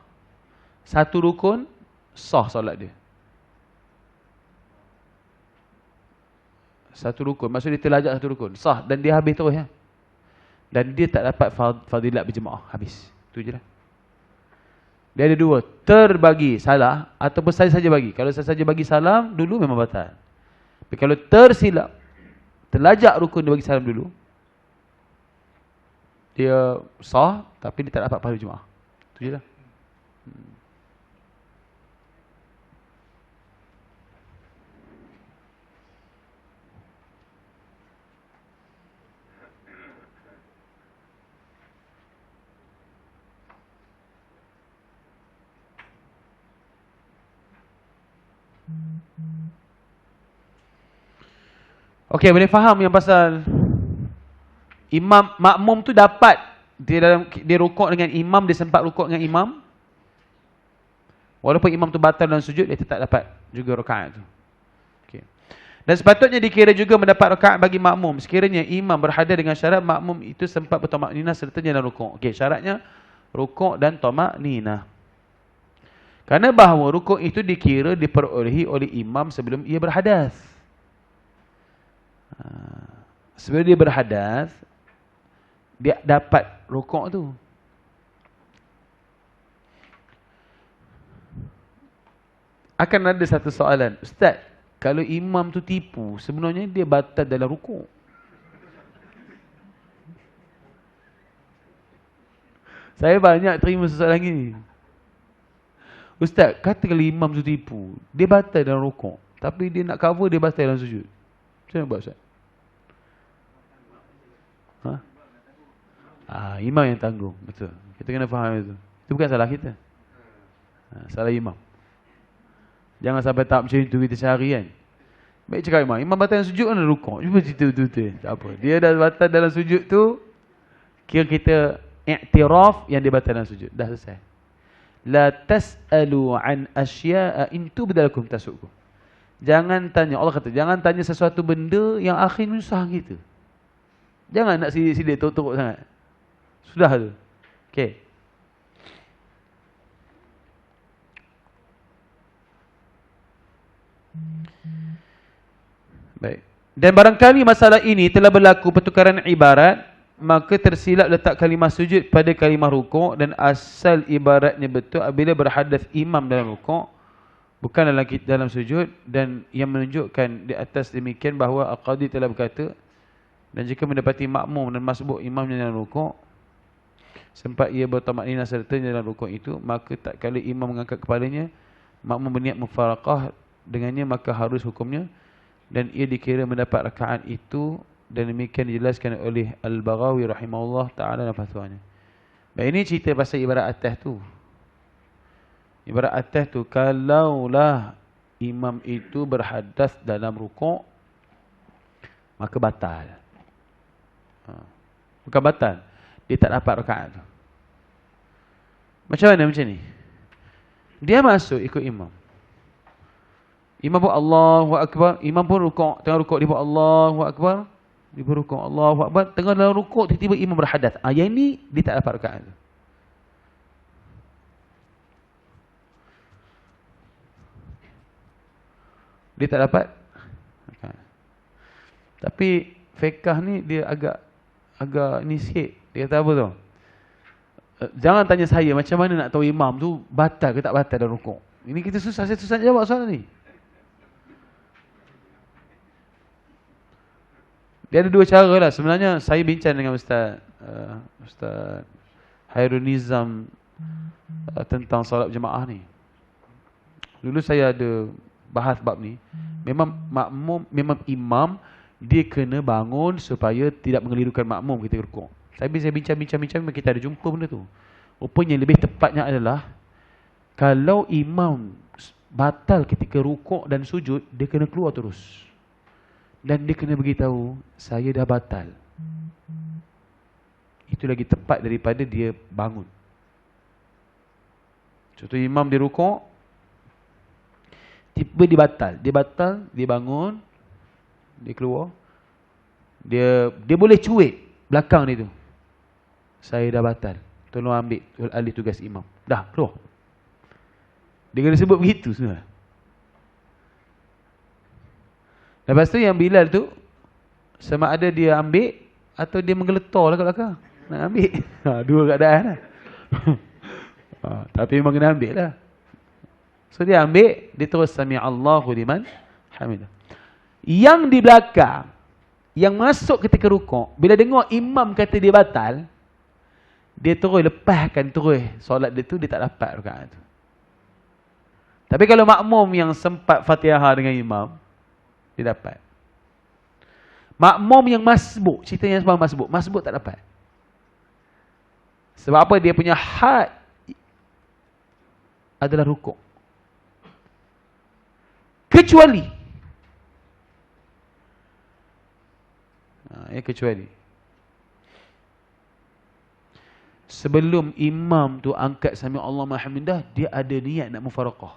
Speaker 1: satu rukun sah solat dia. Satu rukun, maksud dia terlajak satu rukun, sah, dan dia habis terus ya. Dan dia tak dapat fadilat berjemaah, habis. Itu je lah. Dia ada dua, terbagi salah ataupun saya saja bagi. Kalau saya saja bagi salam dulu memang batal. Tapi kalau tersilap, terlajak rukun dia bagi salam dulu, dia sah tapi dia tak dapat pahala Jumaat. Itu je lah. Okey, boleh faham yang pasal imam makmum tu dapat dia rukuk dengan imam, dia sempat rukuk dengan imam. Walaupun imam tu batal dalam sujud, dia tetap dapat juga rakaat tu. Okey. Dan sepatutnya dikira juga mendapat rakaat bagi makmum sekiranya imam berhadar dengan syarat makmum itu sempat bertamakninah serta dalam rukuk. Okey, syaratnya rukuk dan tamakninah. Kerana bahawa rukuk itu dikira diperolehi oleh imam sebelum ia berhadas. Sebelum dia berhadas, dia dapat rukuk tu. Akan ada satu soalan, Ustaz, kalau imam tu tipu, sebenarnya dia batal dalam rukuk. Saya banyak terima soalan ini. Ustaz, kata kalau imam tu tipu, dia batal dalam rukuk, tapi dia nak cover, dia batal dalam sujud. Macam mana buat, Ustaz? Imam yang tanggung, betul. Kita kena faham itu. Itu bukan salah kita. Salah imam. Jangan sampai tak macam itu kita cari kan. Baik cakap imam. Imam batal dalam sujud kan rukuk. Cuba cerita tu. Tak apa. Dia dah batal dalam sujud tu, kira kita iktiraf yang dia batal dalam sujud. Dah selesai. La tas'alu an asya'a in tubdalakum tasukum. Jangan tanya, Allah kata, jangan tanya sesuatu benda yang akhirnya menyusah kita. Jangan nak sidik-sidik teruk-teruk sangat. Sudah tu. Okey. Baik. Dan barangkali masalah ini telah berlaku pertukaran ibarat, maka tersilap letak kalimah sujud pada kalimah rukuk dan asal ibaratnya betul apabila berhadas imam dalam rukuk, bukan dalam sujud, dan yang menunjukkan di atas demikian bahawa Al-Qadhi telah berkata, dan jika mendapati makmum dan masbuk imamnya dalam rukuk, sempat ia bertamakninah serta dalam rukuk itu, maka tak kala imam mengangkat kepalanya, makmum berniat mufaraqah dengannya, maka harus hukumnya, dan ia dikira mendapat rakaat itu, dan demikian dijelaskan oleh Al-Baghawi rahimahullah ta'ala dalam fatwanya. Baik, ini cerita pasal ibarat atas tu. Ibarat atas tu, kalaulah imam itu berhadas dalam rukuk, maka batal. Bukan batal, dia tak dapat rakaat tu. Macam mana macam ni? Dia masuk ikut imam. Imam pun Allahu Akbar. Imam pun rukuk. Tengah rukuk dia pun Allahu Akbar. Dia pun rukuk. Allahu Akbar. Tengah dalam rukuk tiba-tiba imam berhadas. Yang ni dia tak dapat rakaat tu. Dia tak dapat rakaat. Tapi fiqh ni dia agak ni sikit. Dia kata apa tu? Jangan tanya saya macam mana nak tahu imam tu batal ke tak batal dalam rukuk. Ini kita susah, saya susah jawab soalan ni. Dia ada dua cara lah. Sebenarnya saya bincang dengan Ustaz Hairul Nizam tentang solat jemaah ni. Dulu saya ada bahas bab ni. Memang makmum, memang imam dia kena bangun supaya tidak mengelirukan makmum ketika rukuk. Saya bincang-bincang kita ada jumpa benda tu. Rupanya lebih tepatnya adalah kalau imam batal ketika rukuk dan sujud, dia kena keluar terus. Dan dia kena beritahu, saya dah batal. Itu lagi tepat daripada dia bangun. Contoh imam dia rukuk, tiba dia batal, dia bangun, dia keluar. Dia boleh cuit belakang dia tu. Saya dah batal. Tolong ambil alih tugas imam. Dah, keluar. Dia kena sebut begitu sebenarnya. Lepas tu yang Bilal tu, sama ada dia ambil atau dia menggeletar lah kat belakang. Nak ambil. Dua keadaan lah. Tapi memang kena ambil lah. So dia ambil, dia terus sami'allahu liman hamidah. Yang di belakang, yang masuk ketika rukuk, bila dengar imam kata dia batal, dia terus lepaskan terus solat dia tu, dia tak dapat rakaat tu. Tapi kalau makmum yang sempat Fatihah dengan imam, dia dapat. Makmum yang masbuk, ceritanya sebab masbuk tak dapat. Sebab apa? Dia punya had adalah rukuk. Kecuali sebelum imam tu angkat sami Allah mahamidah, dia ada niat nak mufaraqah.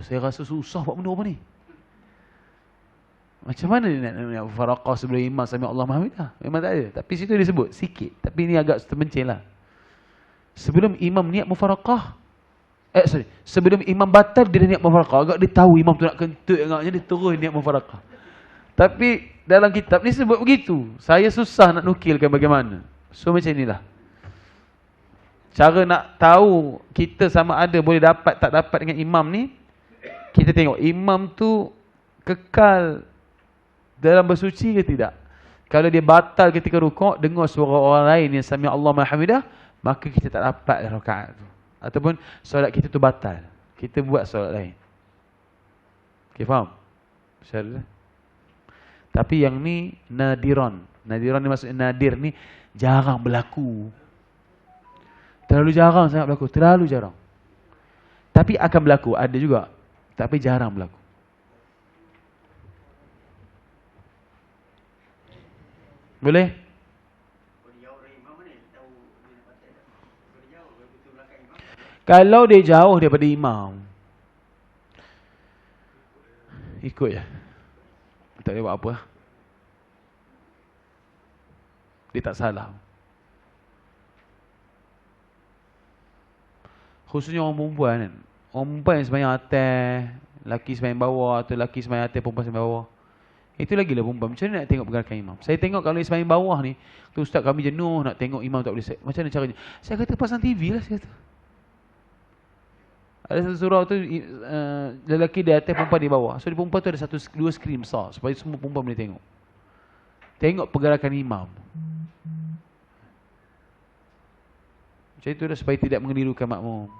Speaker 1: Saya rasa susah buat benda apa ni. Macam mana dia nak mufaraqah sebelum imam sami Allah mahamidah? Memang tak ada. Tapi situ dia sebut sikit. Tapi ni agak terpencil lah. Sebelum imam niat mufaraqah, sebelum imam batal dia niat mufaraqah. Agak dia tahu imam tu nak kentut, agaknya dia terus niat mufaraqah. Tapi dalam kitab ni sebut begitu. Saya susah nak nukilkan bagaimana. So macam inilah. Cara nak tahu kita sama ada boleh dapat tak dapat dengan imam ni, kita tengok imam tu kekal dalam bersuci ke tidak. Kalau dia batal ketika rukuk, dengar suara orang lain yang sami Allah mahamidah, maka kita tak dapat rakaat tu. Ataupun solat kita tu batal. Kita buat solat lain. Okay, faham? Masalah. Tapi yang ni nadiran. Nadiran ni maksudnya nadir ni jarang berlaku. Terlalu jarang sangat berlaku. Terlalu jarang. Tapi akan berlaku. Ada juga. Tapi jarang berlaku. Boleh? Kalau dia jauh daripada imam, ikut je. Tak boleh buat apa. Dia tak salah. Khususnya orang perempuan kan. Orang perempuan yang sembahyang atas, lelaki sembahyang bawah, atau lelaki sembahyang atas, perempuan sembahyang bawah. Itu lagi lah perempuan. Macam mana nak tengok pergerakan imam? Saya tengok kalau sembahyang bawah ni, tu ustaz kami jenuh nak tengok imam tak boleh. Macam mana caranya? Saya kata pasang TV lah, saya kata. Ada satu surau tu, lelaki di atas, perempuan di bawah. So di perempuan tu ada dua skrin besar, supaya semua perempuan boleh tengok. Tengok pergerakan imam. Macam itu dah supaya tidak mengelirukan makmum.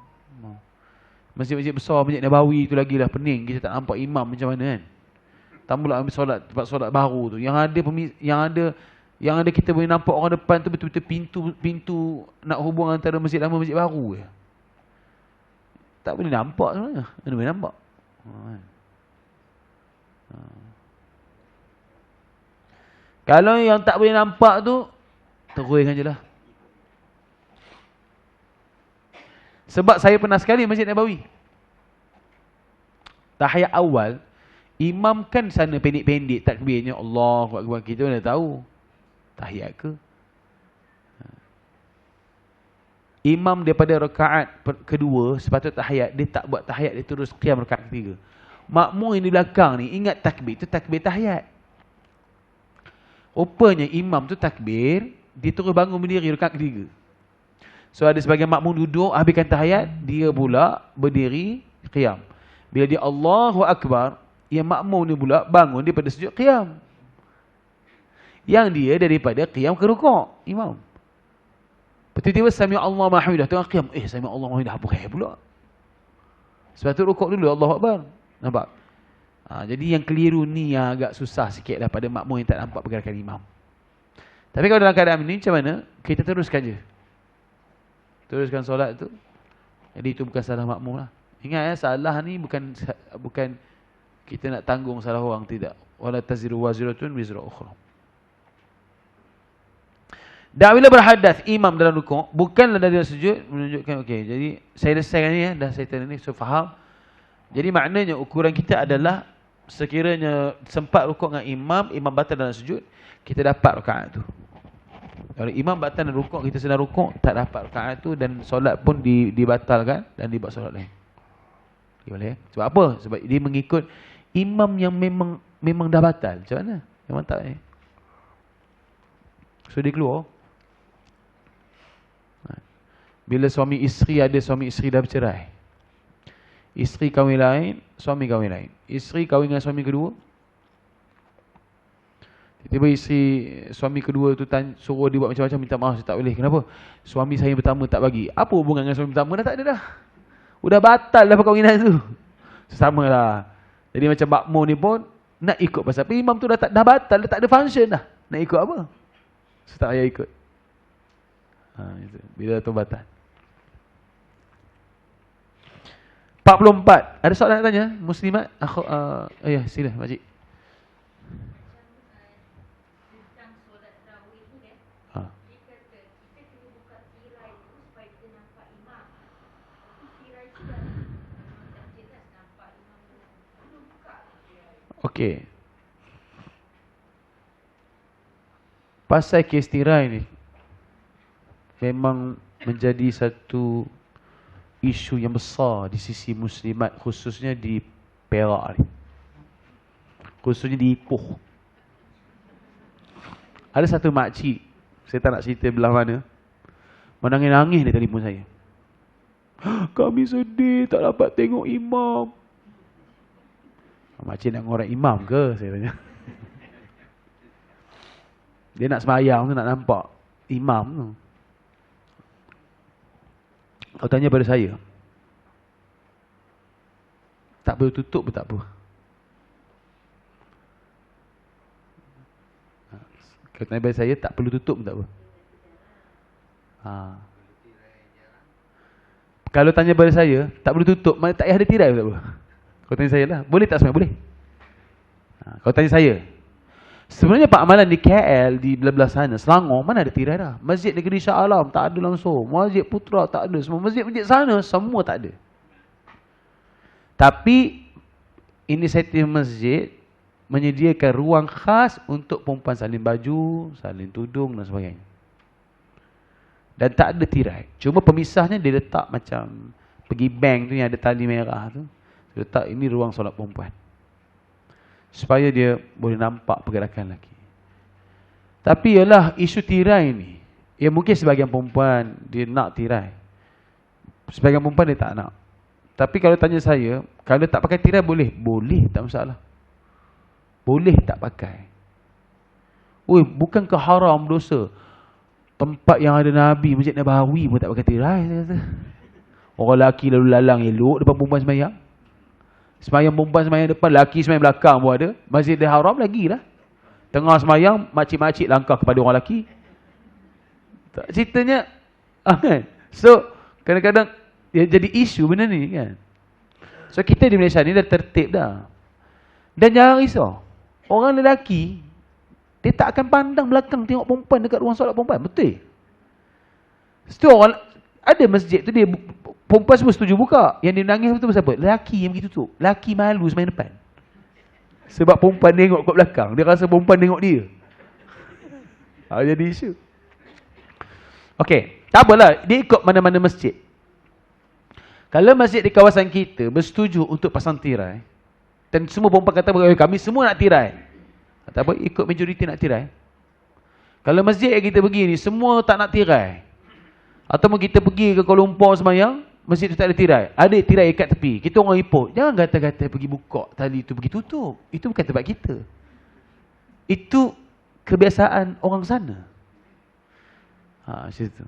Speaker 1: Masjid-masjid besar, Masjid Nabawi tu lagi lah pening. Kita tak nampak imam macam mana kan. Tambahlah ambil solat, tempat solat baru tu. Yang ada kita boleh nampak orang depan tu betul-betul pintu nak hubung antara masjid lama masjid baru je. Tak boleh nampak sebenarnya. Mana boleh nampak. Kalau yang tak boleh nampak tu, teruskan je lah. Sebab saya pernah sekali Masjid Nabawi. Tahiyat awal, imam kan sana pendek-pendek takbirnya, Allahu Akbar, kita dah tahu. Tahiyat ke? Imam daripada rakaat kedua, sepatut tahiyat, dia tak buat tahiyat, dia terus qiyam rakaat ketiga. Makmum yang di belakang ni ingat takbir tu takbir tahiyat. Rupanya imam tu takbir, dia terus bangun berdiri rakaat ketiga. So ada sebagian makmum duduk, habiskan tahiyat, dia pula berdiri qiyam. Bila dia Allahu Akbar, yang makmum ni pula bangun daripada sujud qiyam. Yang dia daripada qiyam ke rukuk, imam. Tiba-tiba sami Allah mahamidah, tengah qiyam, sami Allah mahamidah, apa kaya pula? Sebab tu rukuk dulu, Allahu Akbar. Nampak? Jadi yang keliru ni yang agak susah sikit lah pada makmum yang tak nampak pergerakan imam. Tapi kalau dalam keadaan ni macam mana? Kita teruskan je. Teruskan solat tu. Jadi itu bukan salah makmum lah. Ingat salah ni bukan kita nak tanggung salah orang, tidak. Wala taziru waziratun wizra ukhra. Dan bila berhadas imam dalam rukuk, bukanlah dari sujud menunjukkan okey. Jadi saya selesaikan ni dah saya tanya ni, so faham. Jadi maknanya ukuran kita adalah sekiranya sempat rukuk dengan imam batal dalam sujud, kita dapat rakaat tu. Kalau imam batal dalam rukuk, kita sedang rukuk, tak dapat rakaat tu dan solat pun dibatalkan dan dibuat solat lain. Boleh? Sebab apa? Sebab dia mengikut imam yang memang dah batal. Macam mana? Memang tak ni. So dia keluar. Bila suami isteri dah bercerai. Isteri kahwin lain, suami kahwin lain. Isteri kahwin dengan suami kedua. Tiba-tiba suami kedua tu suruh dia buat macam-macam, minta maaf, saya tak boleh. Kenapa? Suami saya pertama tak bagi. Apa hubungan dengan suami pertama? Dah tak ada dah. Udah batal dah perkahwinan tu. Sama lah. Jadi macam makmum ni pun nak ikut pasal imam tu dah batal, dah tak ada function dah. Nak ikut apa? So tak payah ikut. Itu. Bila tu batal. 44. Ada soalan nak tanya? Muslimat? Ya, sila makcik. Okey. Pasal kes tirai ni memang menjadi satu isu yang besar di sisi muslimat, khususnya di Perak ni. Khususnya di Ipoh. Ada satu makcik, saya tak nak cerita belah mana, menangis-nangis dia telefon saya. Kami sedih tak dapat tengok imam. Makcik nak ngorek imam ke? Saya tanya. Dia nak sembahyang tu, nak nampak imam tu. Kau tanya pada saya, tak perlu tutup pun tak apa. Kau tanya pada saya, tak perlu tutup pun tak apa. Kalau tanya pada saya, tak perlu tutup, mana tak payah ada tirai pun tak apa. Kau tanya saya lah, boleh tak sebenarnya? Boleh. Kau tanya saya, sebenarnya Pak Amalan di KL, di belah-belah sana, Selangor, mana ada tirai dah. Masjid Negeri Shah Alam tak ada langsung. Masjid Putra tak ada. Semua masjid-masjid sana, semua tak ada. Tapi, inisiatif masjid menyediakan ruang khas untuk perempuan salin baju, salin tudung dan sebagainya. Dan tak ada tirai. Cuma pemisahnya dia letak macam, pergi bank tu yang ada tali merah tu. Dia letak ini ruang solat perempuan. Supaya dia boleh nampak pergerakan lelaki. Tapi ialah isu tirai ni. Ya mungkin sebahagian perempuan dia nak tirai. Sebahagian perempuan dia tak nak. Tapi kalau tanya saya, kalau tak pakai tirai boleh? Boleh, tak masalah. Boleh tak pakai. Bukankah haram, dosa? Tempat yang ada Nabi, Masjid Nabawi pun tak pakai tirai, saya kata. Orang lelaki lalu lalang elok depan perempuan sembahyang. Sembahyang perempuan sembahyang depan, lelaki sembahyang belakang pun ada. Masjidil Haram lagi lah. Tengah sembahyang, makcik-makcik langkah kepada orang lelaki. Ceritanya, kan? So, kadang-kadang dia jadi isu benda ni kan. So, kita di Malaysia ni dah tertib dah. Dan jangan risau. Orang lelaki, dia tak akan pandang belakang tengok perempuan dekat ruang solat perempuan. Betul? So, ada masjid tu dia
Speaker 3: perempuan semua setuju buka. Yang dia nangis betul pasal apa? Lelaki yang pergi tutup. Lelaki malu semain depan. Sebab perempuan tengok kat belakang. Dia rasa perempuan tengok dia. Jadi isu. Okey, tak apalah. Dia ikut mana-mana masjid. Kalau masjid di kawasan kita bersetuju untuk pasang tirai, dan semua perempuan kata, kami semua nak tirai. Tak apa, ikut majoriti nak tirai. Kalau masjid yang kita pergi ni, semua tak nak tirai. Ataupun kita pergi ke Kuala Lumpur sembahyang, masjid tu tak ada tirai. Ada tirai ikat tepi. Kita orang ipot. Jangan kata-kata pergi buka tali tu, pergi tutup. Itu bukan tempat kita. Itu kebiasaan orang sana. Macam tu.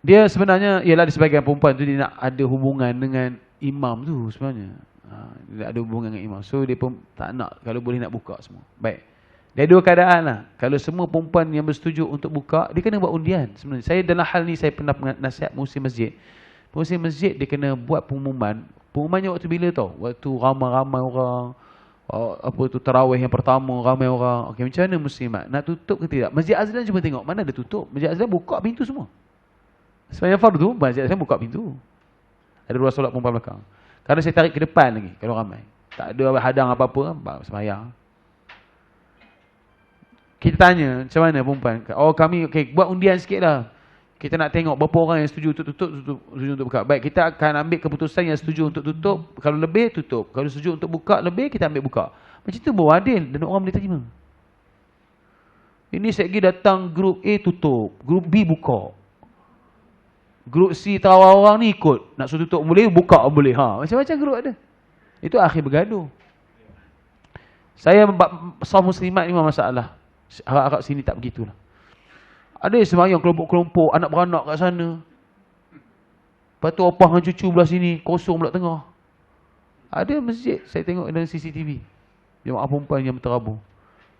Speaker 3: Dia sebenarnya, ialah di sebagian perempuan tu dia nak ada hubungan dengan imam tu sebenarnya. Dia nak ada hubungan dengan imam. So dia pun tak nak, kalau boleh nak buka semua. Baik. Dia dua keadaan lah. Kalau semua perempuan yang bersetuju untuk buka, dia kena buat undian sebenarnya. Saya dalam hal ni, saya pernah nasihat pengurusi masjid. Pengurusi masjid, dia kena buat pengumuman. Pengumumannya waktu bila tau? Waktu ramai-ramai orang. Tarawih yang pertama, ramai orang. Okey, macam mana muslimat? Nak tutup ke tidak? Masjid Azlan cuba tengok. Mana ada tutup? Masjid Azlan buka pintu semua. Sebenarnya fardu, masjid Azlan buka pintu. Ada ruang solat perempuan belakang. Kadang saya tarik ke depan lagi, kalau ramai. Tak ada hadang apa-apa, sembahyang. Kita tanya, macam mana perempuan? Kami, buat undian sikit lah. Kita nak tengok berapa orang yang setuju untuk tutup, setuju untuk buka. Baik, kita akan ambil keputusan yang setuju untuk tutup. Kalau lebih, tutup. Kalau setuju untuk buka lebih, kita ambil buka. Macam tu baru adil dan orang boleh terima. Ini sekali datang grup A tutup, grup B buka. Grup C tahu orang ni ikut. Nak suruh tutup boleh, buka boleh. Macam-macam grup ada. Itu akhir bergaduh. Saya sah muslimat ni memang masalah. Harap-harap sini tak begitulah. Ada sembahyang kelompok-kelompok, anak beranak kat sana. Lepas tu opah dengan cucu belah sini, kosong belah tengah. Ada masjid, saya tengok dalam CCTV. Jemaah perempuan yang berterabur.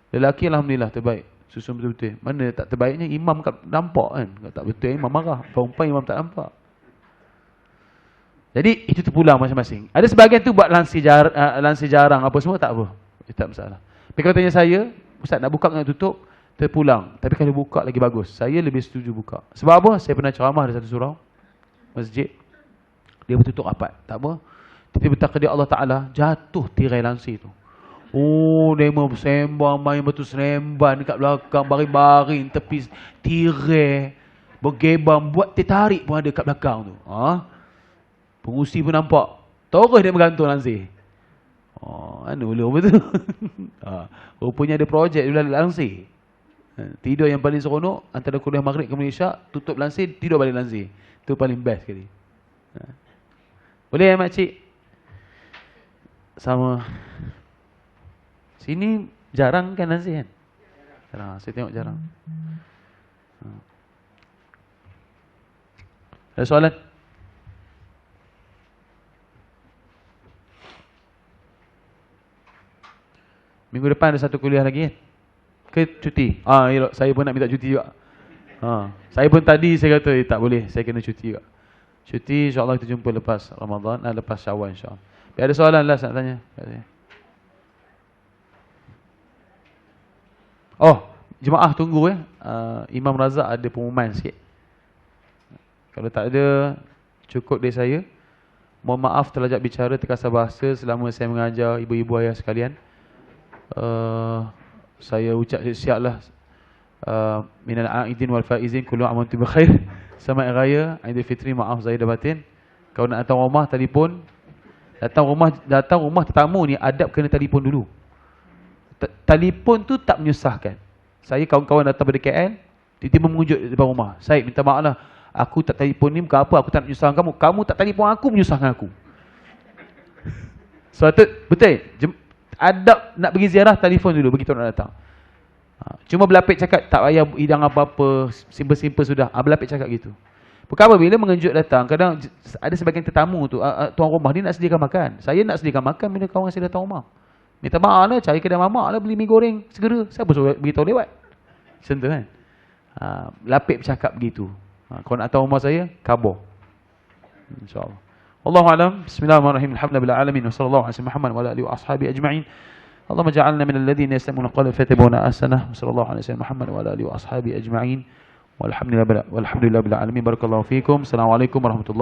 Speaker 3: Lelaki Alhamdulillah terbaik. Susun betul-betul. Mana tak terbaiknya, imam nampak kan. Kalau tak betul, imam marah. Perempuan imam tak nampak. Jadi, itu terpulang masing-masing. Ada sebahagian tu buat lansir jarang, apa semua, tak apa. Itu tak masalah. Tapi kalau tanya saya, Ustaz nak buka dengan tutup, terpulang. Tapi kalau buka lagi bagus. Saya lebih setuju buka. Sebab apa? Saya pernah ceramah di satu surau masjid. Dia bertutup rapat. Tak apa. Tiba-tiba takdir Allah Ta'ala, jatuh tirai lansir tu. Dia sembang, main batu seremban dekat belakang, baring-baring, tepi tirai, bergebam, buat tertarik pun ada kat belakang tu. Pengurusi pun nampak. Terus dia bergantung lansir. Mana boleh apa tu? Rupanya ada projek dia lansir. Tidur yang paling seronok antara kuliah maghrib ke Malaysia, tutup lansir, tidur balik lansir. Itu paling best sekali. Boleh ya makcik? Sama. Sini jarang kan lansir kan? Jarang, saya tengok jarang. Ada soalan? Minggu depan ada satu kuliah lagi kan? Ke cuti? Saya pun nak minta cuti juga. Saya pun tadi saya kata tak boleh, saya kena cuti juga. Cuti insya-Allah kita jumpa lepas Ramadan, lepas Syawal insya-Allah. Ada soalan lah nak tanya? Jemaah tunggu Imam Razak ada pengumuman sikit. Kalau tak ada, cukup dari saya. Mohon maaf terlajak bicara terkasar bahasa selama saya mengajar ibu-ibu ayah sekalian. Saya ucap siap lah. Minal a'idin wal faizin kullu aam wa antum bikhair. Selamat raya Aidilfitri, maaf zahir dan batin. Kalau nak datang rumah, telefon. Datang rumah tetamu ni adab kena telefon dulu. Telefon tu tak menyusahkan. Saya kawan-kawan datang dari KL, tiba-tiba mengunjuk di depan rumah. Saya minta maaf lah, aku tak telefon ni bukan apa, aku tak nak menyusahkan kamu. Kamu tak telefon aku, menyusahkan aku. Suatu betul. Adab nak pergi ziarah, telefon dulu begitu nak datang. Cuma berlapik cakap tak payah hidang apa-apa, simple-simple sudah. Berlapik cakap gitu. Perkara bila mengenjuk datang, kadang ada sebagian tetamu tu, tuan rumah dia nak sediakan makan. Saya nak sediakan makan bila kawan saya datang rumah. Minta maaf lah, cari kedai mamak lah, beli mi goreng segera. Siapa suruh beritahu lewat? Macam tu kan. Lapik bercakap begitu. Kalau nak tahu rumah saya, kabur. InsyaAllah. Wallahu a'lam. Bismillahirrahmanirrahim. Alhamdulillah alamin. Wa sallallahu alaihi Muhammad wa ala alihi wa ashabihi ajma'in. Allahumma ja'alna min alladhina yastami'una al-qawla fayattabi'una ahsanah. Wa sallallahu alaihi Muhammad wa ala alihi wa ashabihi ajma'in. Walhamdulillah bil alamin. Barakallahu fikum. Assalamualaikum warahmatullahi